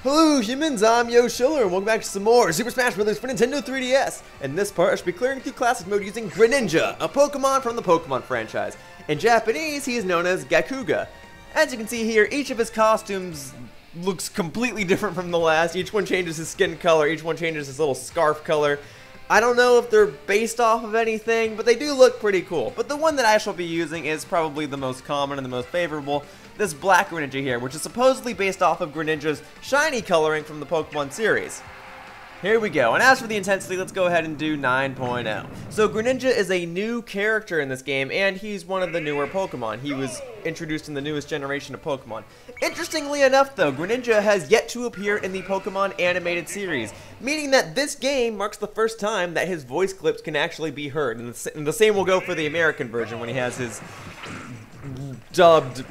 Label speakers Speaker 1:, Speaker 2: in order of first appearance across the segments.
Speaker 1: Hello humans, I'm Yo Schiller and welcome back to some more Super Smash Bros. For Nintendo 3DS. In this part, I should be clearing through Classic Mode using Greninja, a Pokemon from the Pokemon franchise. In Japanese, he is known as Gakuga. As you can see here, each of his costumes looks completely different from the last. Each one changes his skin color, each one changes his little scarf color. I don't know if they're based off of anything, but they do look pretty cool. But the one that I shall be using is probably the most common and the most favorable, this black Greninja here, which is supposedly based off of Greninja's shiny coloring from the Pokemon series. Here we go, and as for the intensity, let's go ahead and do 9.0. So Greninja is a new character in this game, and he's one of the newer Pokemon. He was introduced in the newest generation of Pokemon. Interestingly enough though, Greninja has yet to appear in the Pokemon animated series, meaning that this game marks the first time that his voice clips can actually be heard, and the same will go for the American version when he has his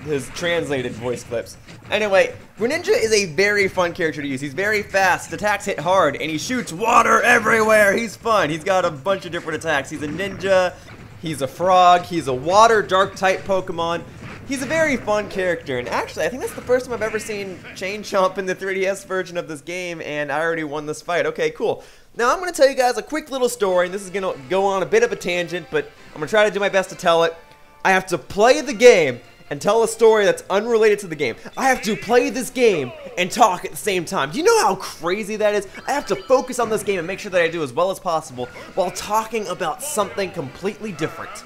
Speaker 1: his translated voice clips. Anyway, Greninja is a very fun character to use. He's very fast, attacks hit hard, and he shoots water everywhere. He's fun. He's got a bunch of different attacks. He's a ninja, he's a frog, he's a water dark type Pokemon. He's a very fun character, and actually I think that's the first time I've ever seen Chain Chomp in the 3DS version of this game, and I already won this fight. Okay, cool. Now I'm going to tell you guys a quick little story, and this is going to go on a bit of a tangent, but I'm going to try to do my best to tell it. I have to play the game and tell a story that's unrelated to the game. I have to play this game and talk at the same time. Do you know how crazy that is? I have to focus on this game and make sure that I do as well as possible while talking about something completely different.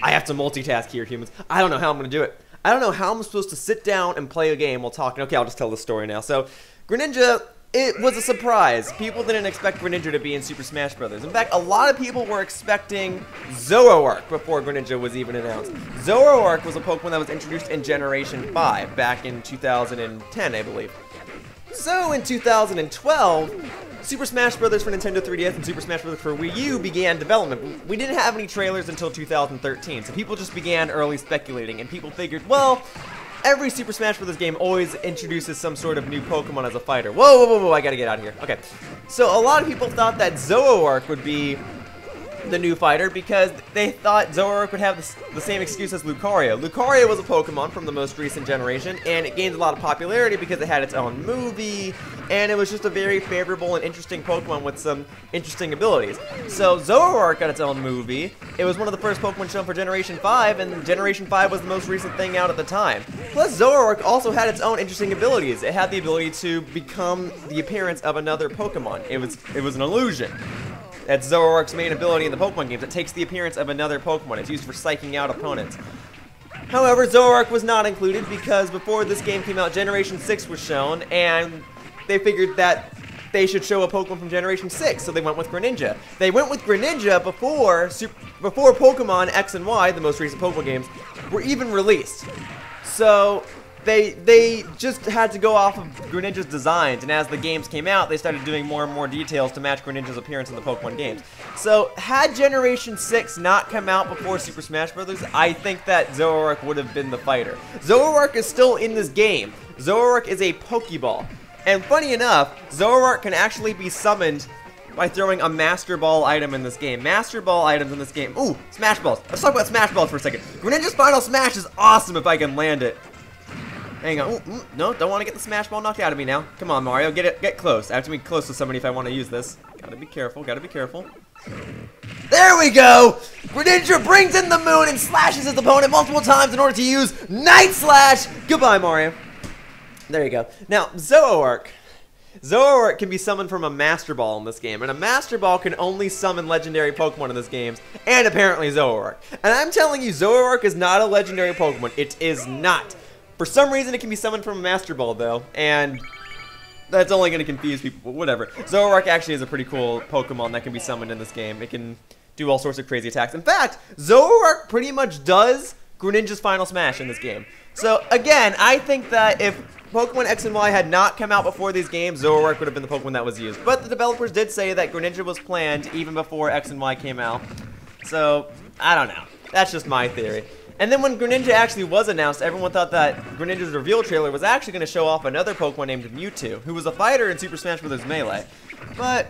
Speaker 1: I have to multitask here, humans. I don't know how I'm going to do it. I don't know how I'm supposed to sit down and play a game while talking. Okay, I'll just tell the story now. So, Greninja, it was a surprise. People didn't expect Greninja to be in Super Smash Bros. In fact, a lot of people were expecting Zoroark before Greninja was even announced. Zoroark was a Pokemon that was introduced in Generation 5 back in 2010, I believe. So in 2012, Super Smash Bros. For Nintendo 3DS and Super Smash Bros. For Wii U began development. We didn't have any trailers until 2013, so people just began early speculating, and people figured, well, every Super Smash Bros. Game always introduces some sort of new Pokemon as a fighter. Whoa, whoa, whoa, whoa, I gotta get out of here. Okay, so a lot of people thought that Zoroark would be the new fighter because they thought Zoroark would have the same excuse as Lucario. Lucario was a Pokemon from the most recent generation, and it gained a lot of popularity because it had its own movie, and it was just a very favorable and interesting Pokemon with some interesting abilities. So Zoroark got its own movie. It was one of the first Pokemon shown for Generation 5, and Generation 5 was the most recent thing out at the time. Plus, Zoroark also had its own interesting abilities. It had the ability to become the appearance of another Pokemon. It was an illusion. That's Zoroark's main ability in the Pokemon games. It takes the appearance of another Pokemon. It's used for psyching out opponents. However, Zoroark was not included because before this game came out, Generation 6 was shown, and they figured that they should show a Pokemon from Generation 6, so they went with Greninja. They went with Greninja before Pokemon X and Y, the most recent Pokemon games, were even released. So they just had to go off of Greninja's designs, and as the games came out, they started doing more and more details to match Greninja's appearance in the Pokemon games. So, had Generation 6 not come out before Super Smash Bros., I think that Zoroark would have been the fighter. Zoroark is still in this game. Zoroark is a Pokeball. And funny enough, Zoroark can actually be summoned by throwing a Master Ball item in this game. Master Ball items in this game. Ooh, Smash Balls. Let's talk about Smash Balls for a second. Greninja's Final Smash is awesome if I can land it. Hang on. Ooh, no, don't want to get the Smash Ball knocked out of me now. Come on, Mario, get close. I have to be close to somebody if I want to use this. Gotta be careful, gotta be careful. There we go! Greninja brings in the moon and slashes his opponent multiple times in order to use Night Slash! Goodbye, Mario. There you go. Now, Zoroark. Zoroark can be summoned from a Master Ball in this game, and a Master Ball can only summon legendary Pokemon in this game, and apparently Zoroark. And I'm telling you, Zoroark is not a legendary Pokemon. It is not. For some reason, it can be summoned from a Master Ball, though, and that's only going to confuse people, but whatever. Zoroark actually is a pretty cool Pokemon that can be summoned in this game. It can do all sorts of crazy attacks. In fact, Zoroark pretty much does Greninja's Final Smash in this game. So, again, I think that if Pokemon X and Y had not come out before these games, Zoroark would have been the Pokemon that was used. But the developers did say that Greninja was planned even before X and Y came out. So, I don't know. That's just my theory. And then when Greninja actually was announced, everyone thought that Greninja's reveal trailer was actually going to show off another Pokemon named Mewtwo, who was a fighter in Super Smash Bros. Melee. But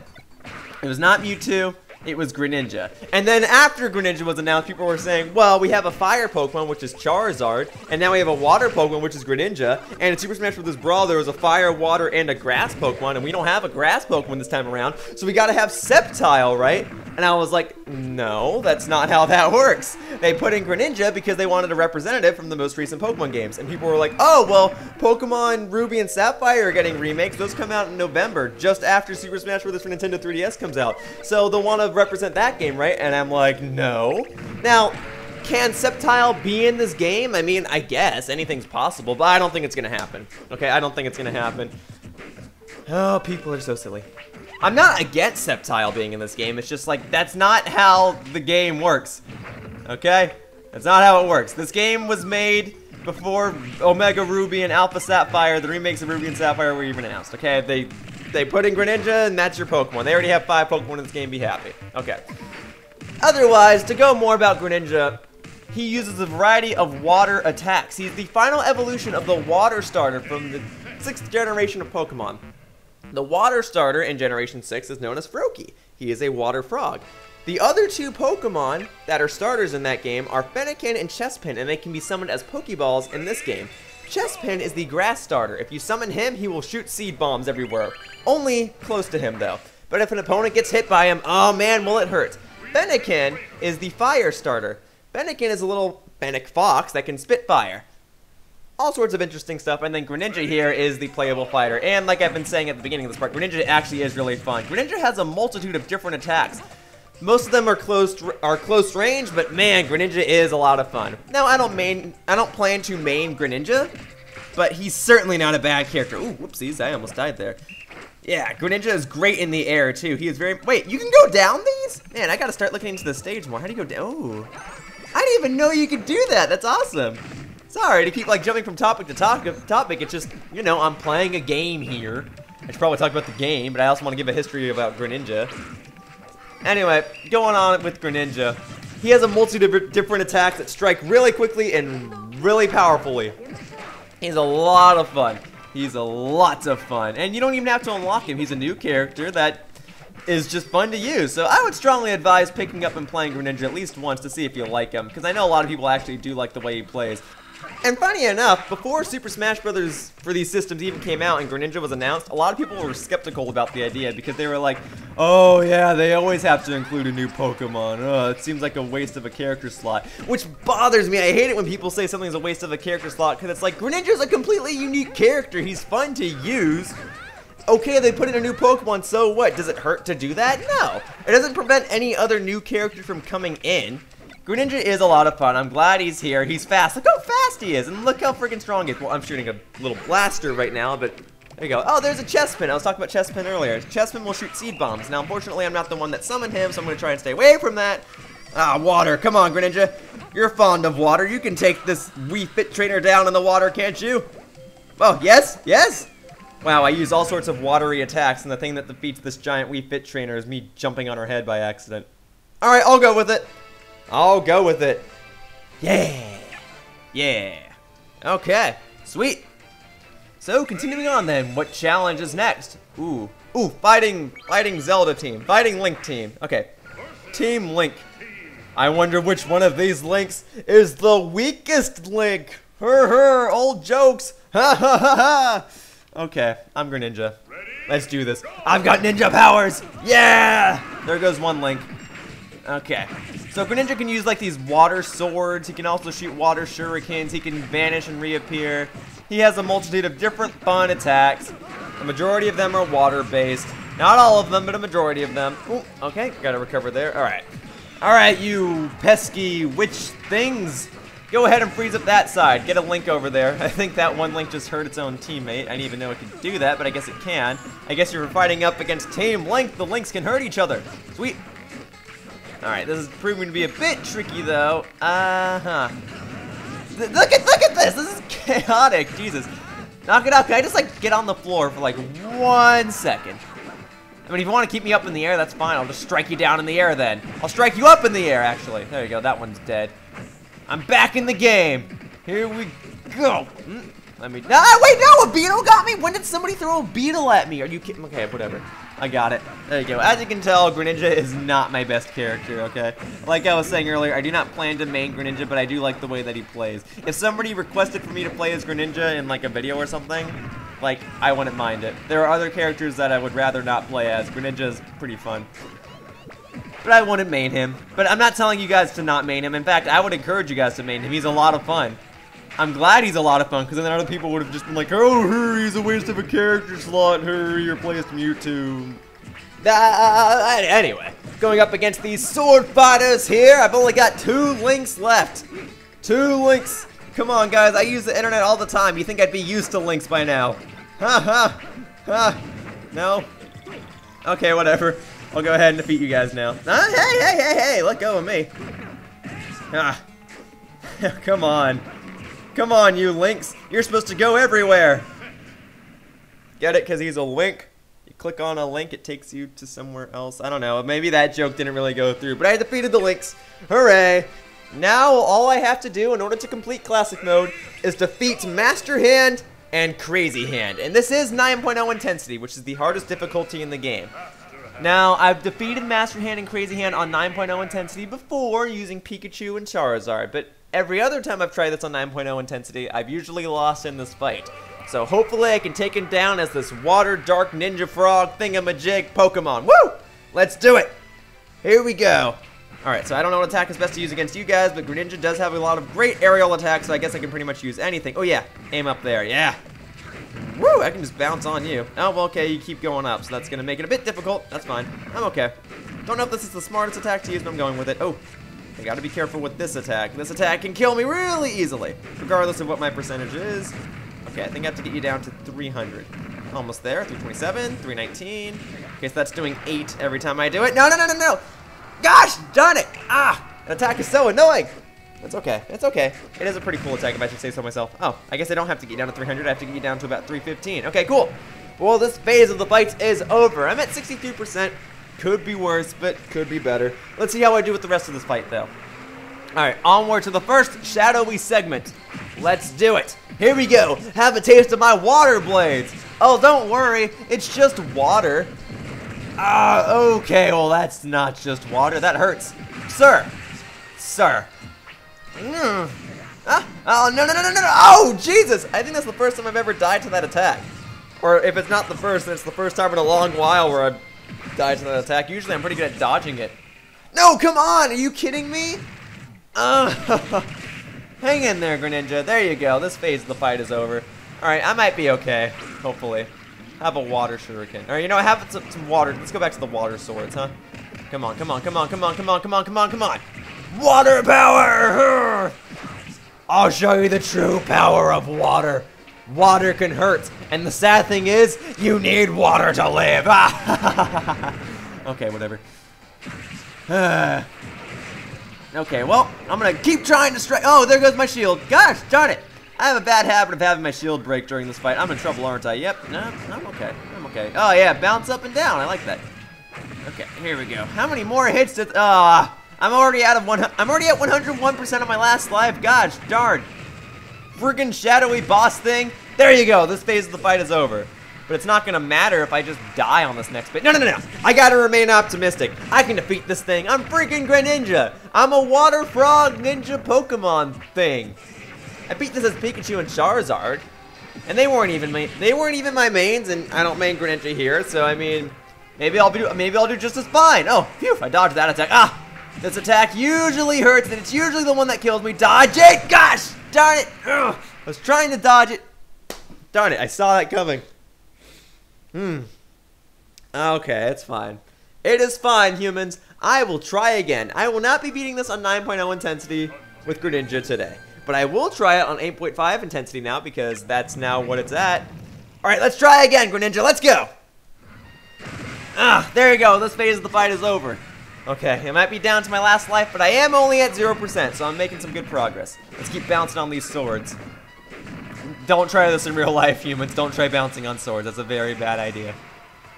Speaker 1: it was not Mewtwo. It was Greninja. And then after Greninja was announced, people were saying, well, we have a fire Pokemon, which is Charizard, and now we have a water Pokemon, which is Greninja, and in Super Smash Bros. Brawl, there was a fire, water, and a grass Pokemon, and we don't have a grass Pokemon this time around, so we gotta have Sceptile, right? And I was like, no, that's not how that works. They put in Greninja because they wanted a representative from the most recent Pokemon games, and people were like, oh, well, Pokemon Ruby and Sapphire are getting remakes. Those come out in November, just after Super Smash Bros. For Nintendo 3DS comes out. So they'll want to represent that game, right? And I'm like, no. Now, can Sceptile be in this game? I mean, I guess anything's possible, but I don't think it's gonna happen. Okay, I don't think it's gonna happen. Oh, people are so silly. I'm not against Sceptile being in this game. It's just like, that's not how the game works. Okay? That's not how it works. This game was made before Omega Ruby and Alpha Sapphire, the remakes of Ruby and Sapphire, were even announced. Okay? They put in Greninja, and that's your Pokemon. They already have 5 Pokemon in this game. Be happy. Okay. Otherwise, to go more about Greninja, he uses a variety of water attacks. He's the final evolution of the water starter from the 6th generation of Pokemon. The water starter in Generation 6 is known as Froakie. He is a water frog. The other 2 Pokemon that are starters in that game are Fennekin and Chespin, and they can be summoned as Pokeballs in this game. Chespin is the grass starter. If you summon him, he will shoot seed bombs everywhere. Only close to him, though. But if an opponent gets hit by him, oh man, will it hurt. Fennekin is the fire starter. Fennekin is a little Fennec fox that can spit fire. All sorts of interesting stuff, and then Greninja here is the playable fighter. And like I've been saying at the beginning of this part, Greninja actually is really fun. Greninja has a multitude of different attacks. Most of them are close range, but man, Greninja is a lot of fun. Now, I don't plan to main Greninja, but he's certainly not a bad character. Ooh, whoopsies, I almost died there. Yeah, Greninja is great in the air, too. He is very... Wait, you can go down these? Man, I gotta start looking into the stage more. How do you go down? Oh, I didn't even know you could do that. That's awesome. Sorry to keep, like, jumping from topic to topic. It's just, you know, I'm playing a game here. I should probably talk about the game, but I also want to give a history about Greninja. Anyway, going on with Greninja. He has a multitude of different attacks that strike really quickly and really powerfully. He's a lot of fun. He's a lot of fun. And you don't even have to unlock him. He's a new character that is just fun to use. So I would strongly advise picking up and playing Greninja at least once to see if you like him, because I know a lot of people actually do like the way he plays. And funny enough, before Super Smash Bros. For these systems even came out and Greninja was announced, a lot of people were skeptical about the idea because they were like, oh yeah, they always have to include a new Pokemon. It seems like a waste of a character slot. Which bothers me. I hate it when people say something's a waste of a character slot because it's like, Greninja's a completely unique character. He's fun to use. Okay, they put in a new Pokemon, so what? Does it hurt to do that? No. It doesn't prevent any other new character from coming in. Greninja is a lot of fun. I'm glad he's here. He's fast. Look how fast he is, and look how freaking strong he is. Well, I'm shooting a little blaster right now, but there you go. Oh, there's a Chespin. I was talking about Chespin earlier. Chespin will shoot seed bombs. Now, unfortunately, I'm not the one that summoned him, so I'm going to try and stay away from that. Ah, water. Come on, Greninja. You're fond of water. You can take this Wii Fit Trainer down in the water, can't you? Oh, yes? Yes? Wow, I use all sorts of watery attacks, and the thing that defeats this giant Wii Fit Trainer is me jumping on her head by accident. All right, I'll go with it. I'll go with it. Yeah. Yeah. Okay. Sweet. So, continuing on then, what challenge is next? Ooh, fighting Zelda team. Fighting Link team. Okay. Team Link. I wonder which one of these Links is the weakest Link. Old jokes. Ha ha ha ha. Okay, I'm Greninja. Let's do this. I've got ninja powers. Yeah. There goes one Link. Okay. So Greninja can use like these water swords. He can also shoot water shurikens. He can vanish and reappear. He has a multitude of different fun attacks. The majority of them are water-based. Not all of them, but a majority of them. Ooh, okay, gotta recover there. Alright. Alright, you pesky witch things. Go ahead and freeze up that side. Get a Link over there. I think that one Link just hurt its own teammate. I didn't even know it could do that, but I guess it can. I guess you're fighting up against Team Link. The Links can hurt each other. Sweet. Alright, this is proving to be a bit tricky, though. Look at this! This is chaotic! Jesus. Knock it out. Can I just, like, get on the floor for, like, 1 second? I mean, if you want to keep me up in the air, that's fine. I'll just strike you down in the air, then. I'll strike you up in the air, actually. There you go. That one's dead. I'm back in the game. Here we go. Let me. Ah, wait, no, a beetle got me. When did somebody throw a beetle at me? Are you kidding? Okay, whatever. I got it. There you go. As you can tell, Greninja is not my best character, okay? Like I was saying earlier, I do not plan to main Greninja, but I do like the way that he plays. If somebody requested for me to play as Greninja in like a video or something, like, I wouldn't mind it. There are other characters that I would rather not play as. Greninja is pretty fun. But I wouldn't main him. But I'm not telling you guys to not main him. In fact, I would encourage you guys to main him. He's a lot of fun. I'm glad he's a lot of fun, because then other people would have just been like, oh, he's a waste of a character slot, you're placed Mewtwo. Anyway, going up against these sword fighters here, I've only got 2 links left. 2 links. Come on, guys, I use the internet all the time. You think I'd be used to links by now. Ha ha. Ha. No? Okay, whatever. I'll go ahead and defeat you guys now. Hey, let go of me. Ah. Come on. Come on, you Lynx. You're supposed to go everywhere. Get it? Because he's a link. You click on a link, it takes you to somewhere else. I don't know. Maybe that joke didn't really go through. But I defeated the Lynx. Hooray. Now, all I have to do in order to complete Classic Mode is defeat Master Hand and Crazy Hand. And this is 9.0 intensity, which is the hardest difficulty in the game. Now, I've defeated Master Hand and Crazy Hand on 9.0 intensity before using Pikachu and Charizard, but every other time I've tried this on 9.0 intensity, I've usually lost in this fight. So hopefully I can take him down as this water dark ninja frog thingamajig Pokemon. Woo! Let's do it! Here we go. Alright, so I don't know what attack is best to use against you guys, but Greninja does have a lot of great aerial attacks, so I guess I can pretty much use anything. Oh yeah, aim up there, yeah. Woo, I can just bounce on you. Oh, well, okay, you keep going up, so that's going to make it a bit difficult. That's fine. I'm okay. Don't know if this is the smartest attack to use, but I'm going with it. Oh, I got to be careful with this attack. This attack can kill me really easily, regardless of what my percentage is. Okay, I think I have to get you down to 300. Almost there. 327, 319. Okay, so that's doing 8 every time I do it. No, no, no, no, no! Gosh, darn it! Ah, an attack is so annoying! It's okay. It's okay. It is a pretty cool attack if I should say so myself. Oh, I guess I don't have to get down to 300. I have to get you down to about 315. Okay, cool. Well, this phase of the fights is over. I'm at 63%. Could be worse, but could be better. Let's see how I do with the rest of this fight, though. Alright, onward to the first shadowy segment. Let's do it. Here we go. Have a taste of my water blades. Oh, don't worry. It's just water. Okay. Well, that's not just water. That hurts. Sir. Sir. Oh, no, no, no, no, no, no. Oh, Jesus. I think that's the first time I've ever died to that attack. Or if it's not the first, then it's the first time in a long while where I've died to that attack. Usually I'm pretty good at dodging it. No, come on. Are you kidding me? Hang in there, Greninja. There you go. This phase of the fight is over. Alright, I might be okay. Hopefully. Have a water shuriken. Alright, you know, have some water. Let's go back to the water swords, huh? Come on, come on, come on, come on, come on, come on, come on, come on. Water power! I'll show you the true power of water. Water can hurt. And the sad thing is, you need water to live. Okay, whatever. Okay, well, I'm gonna keep trying to strike. Oh, there goes my shield. Gosh, darn it. I have a bad habit of having my shield break during this fight. I'm in trouble, aren't I? Yep, no, I'm okay. I'm okay. Oh, yeah, bounce up and down. I like that. Okay, here we go. How many more hits did... I'm already out of I'm already at 101% of my last life. Gosh, darn. Friggin' shadowy boss thing. There you go. This phase of the fight is over. But it's not gonna matter if I just die on this next bit. No, no, no, no. I gotta remain optimistic. I can defeat this thing. I'm freaking Greninja. I'm a water frog ninja Pokemon thing. I beat this as Pikachu and Charizard. And they weren't even my mains, and I don't main Greninja here, so I mean, maybe I'll do just as fine. Oh, phew, I dodged that attack. Ah! This attack usually hurts, and it's usually the one that kills me. Dodge it! Gosh! Darn it! Ugh. I was trying to dodge it. Darn it, I saw that coming. Okay, it's fine. It is fine, humans. I will try again. I will not be beating this on 9.0 intensity with Greninja today. But I will try it on 8.5 intensity now, because that's now what it's at. Alright, let's try again, Greninja. Let's go! There you go. This phase of the fight is over. Okay, it might be down to my last life, but I am only at 0%, so I'm making some good progress. Let's keep bouncing on these swords. Don't try this in real life, humans. Don't try bouncing on swords. That's a very bad idea.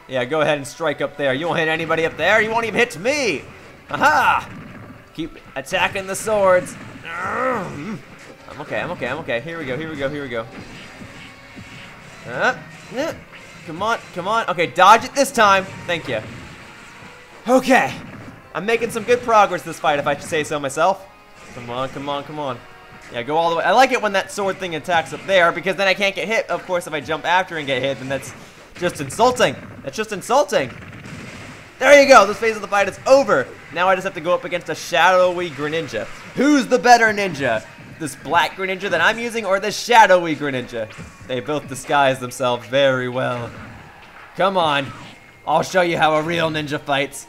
Speaker 1: Yeah, go ahead and strike up there. You won't hit anybody up there. You won't even hit me. Aha! Keep attacking the swords. I'm okay, I'm okay, I'm okay. Here we go, here we go, here we go. Yeah. Come on, come on. Okay, dodge it this time. Thank you. Okay. I'm making some good progress this fight, if I should say so myself. Come on, come on, come on. Yeah, go all the way. I like it when that sword thing attacks up there, because then I can't get hit. Of course, if I jump after and get hit, then that's just insulting. That's just insulting. There you go. This phase of the fight is over. Now I just have to go up against a shadowy Greninja. Who's the better ninja? This black Greninja that I'm using, or this shadowy Greninja? They both disguise themselves very well. Come on. I'll show you how a real ninja fights.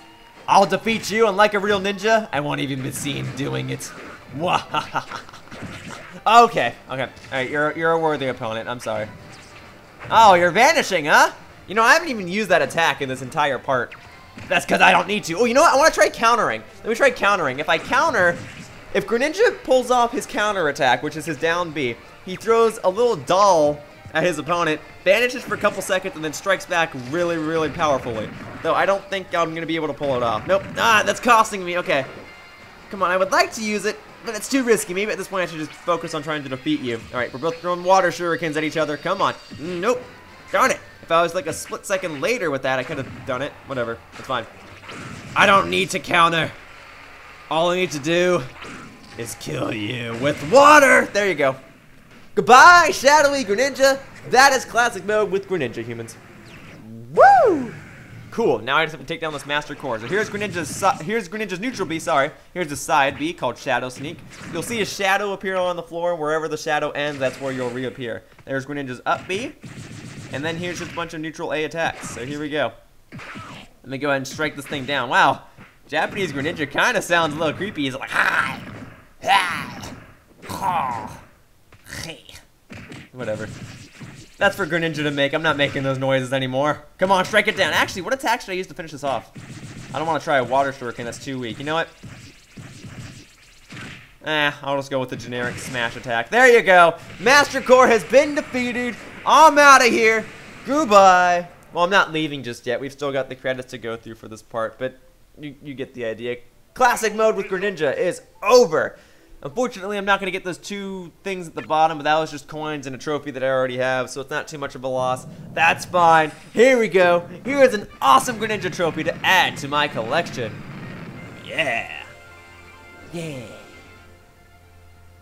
Speaker 1: I'll defeat you, and like a real ninja, I won't even be seen doing it. Okay, okay. Alright, you're a worthy opponent. I'm sorry. Oh, you're vanishing, huh? You know, I haven't even used that attack in this entire part. That's because I don't need to. Oh, you know what? I want to try countering. Let me try countering. If I counter, if Greninja pulls off his counter attack, which is his down B, he throws a little doll at his opponent, vanishes for a couple seconds, and then strikes back really, really powerfully. Though I don't think I'm going to be able to pull it off. Nope. Ah, that's costing me. Okay. Come on, I would like to use it, but it's too risky. Maybe at this point I should just focus on trying to defeat you. Alright, we're both throwing water shurikens at each other. Come on. Nope. Darn it. If I was like a split second later with that, I could have done it. Whatever. It's fine. I don't need to counter. All I need to do is kill you with water. There you go. Goodbye, shadowy Greninja. That is classic mode with Greninja humans. Woo! Cool. Now I just have to take down this Master Core. So here's Greninja's neutral B. Sorry. Here's the side B called Shadow Sneak. You'll see a shadow appear on the floor. Wherever the shadow ends, that's where you'll reappear. There's Greninja's up B. And then here's just a bunch of neutral A attacks. So here we go. Let me go ahead and strike this thing down. Wow. Japanese Greninja kind of sounds a little creepy. He's like, hi. Hi. Oh. Hey. Whatever. That's for Greninja to make. I'm not making those noises anymore. Come on, strike it down. Actually, what attack should I use to finish this off? I don't want to try a water shuriken. That's too weak. You know what? I'll just go with the generic smash attack. There you go. Master Core has been defeated. I'm out of here. Goodbye. Well, I'm not leaving just yet. We've still got the credits to go through for this part, but you get the idea. Classic mode with Greninja is over. Unfortunately, I'm not going to get those two things at the bottom, but that was just coins and a trophy that I already have, so it's not too much of a loss. That's fine. Here we go. Here is an awesome Greninja trophy to add to my collection. Yeah. Yeah.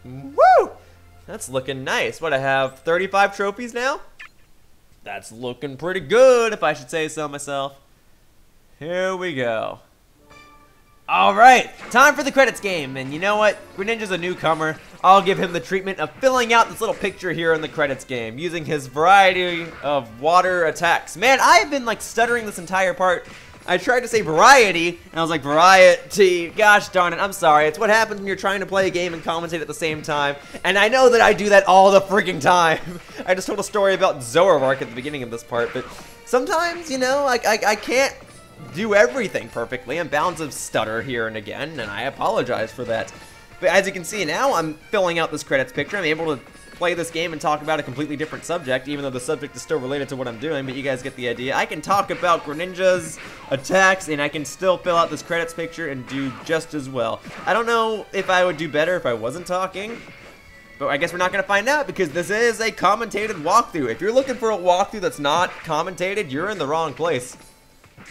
Speaker 1: Woo! That's looking nice. What, I have 35 trophies now? That's looking pretty good, if I should say so myself. Here we go. Alright, time for the credits game, and you know what? Greninja's a newcomer. I'll give him the treatment of filling out this little picture here in the credits game, using his variety of water attacks. Man, I've been like stuttering this entire part. I tried to say variety, and I was like, variety. Gosh darn it, I'm sorry. It's what happens when you're trying to play a game and commentate at the same time, and I know that I do that all the freaking time. I just told a story about Zoroark at the beginning of this part, but sometimes, you know, I can't do everything perfectly. I'm bound to stutter here and again, and I apologize for that. But as you can see now, I'm filling out this credits picture. I'm able to play this game and talk about a completely different subject, even though the subject is still related to what I'm doing, but you guys get the idea. I can talk about Greninja's attacks, and I can still fill out this credits picture and do just as well. I don't know if I would do better if I wasn't talking, but I guess we're not going to find out, because this is a commentated walkthrough. If you're looking for a walkthrough that's not commentated, you're in the wrong place.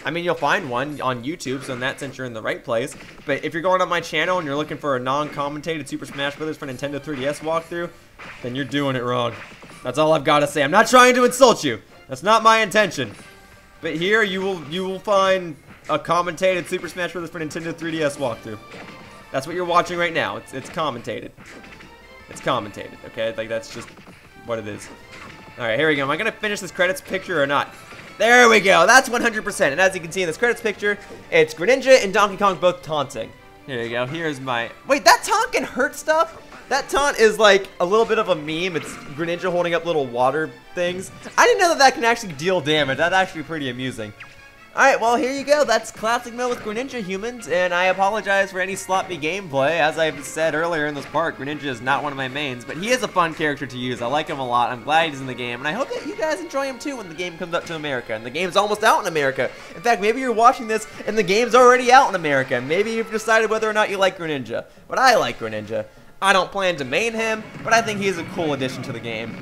Speaker 1: I mean, you'll find one on YouTube, so in that sense, you're in the right place. But if you're going on my channel and you're looking for a non-commentated Super Smash Bros. For Nintendo 3DS walkthrough, then you're doing it wrong. That's all I've got to say. I'm not trying to insult you. That's not my intention. But here, you will find a commentated Super Smash Bros. For Nintendo 3DS walkthrough. That's what you're watching right now. It's commentated. It's commentated, okay? Like, that's just what it is. Alright, here we go. Am I going to finish this credits picture or not? There we go. That's 100%. And as you can see in this credits picture, it's Greninja and Donkey Kong both taunting. Here you go. Here's my... Wait, that taunt can hurt stuff? That taunt is like a little bit of a meme. It's Greninja holding up little water things. I didn't know that that can actually deal damage. That's actually pretty amusing. Alright, well, here you go. That's classic mode with Greninja humans, and I apologize for any sloppy gameplay. As I've said earlier in this part, Greninja is not one of my mains, but he is a fun character to use. I like him a lot. I'm glad he's in the game, and I hope that you guys enjoy him too when the game comes up to America. And the game's almost out in America. In fact, maybe you're watching this and the game's already out in America. Maybe you've decided whether or not you like Greninja. But I like Greninja. I don't plan to main him, but I think he's a cool addition to the game.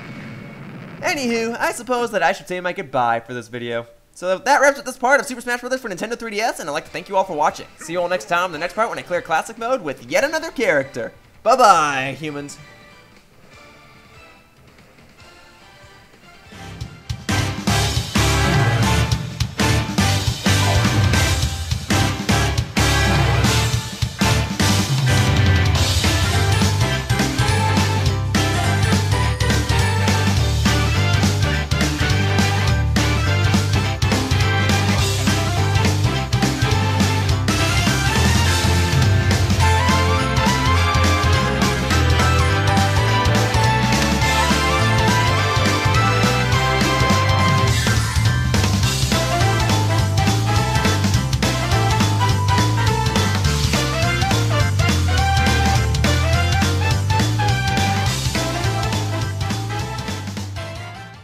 Speaker 1: Anywho, I suppose that I should say my goodbye for this video. So that wraps up this part of Super Smash Bros. For Nintendo 3DS, and I'd like to thank you all for watching. See you all next time in the next part when I clear Classic Mode with yet another character. Bye-bye, humans.